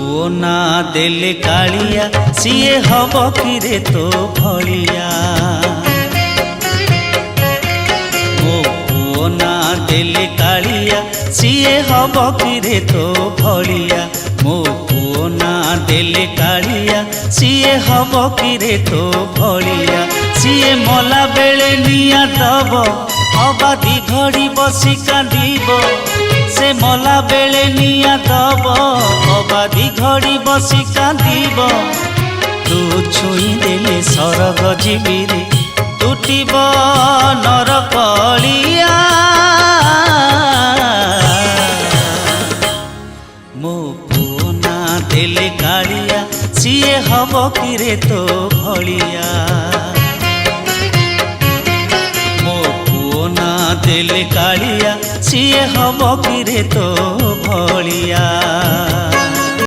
पुओ ना देले कालिया सिए हब किरे तो भलिया। मो पुओ ना देले कालिया सिए हब किरे तो भलिया। मो पुओ ना देले कालिया सिए हब किरे तो भलिया। सिए मला बेले निया दब अबाधी घड़ी बसी कांदिब। से मला बेले निया दब अबाधी घड़ी बसी कांदिब। तू छुई देले सरग जीविरे तुटिब नरकलिया। मो पुओ ना देले कालिया सिए हब किरे तो भलिया। देले कालिया सिए हब किरे तो भलिया।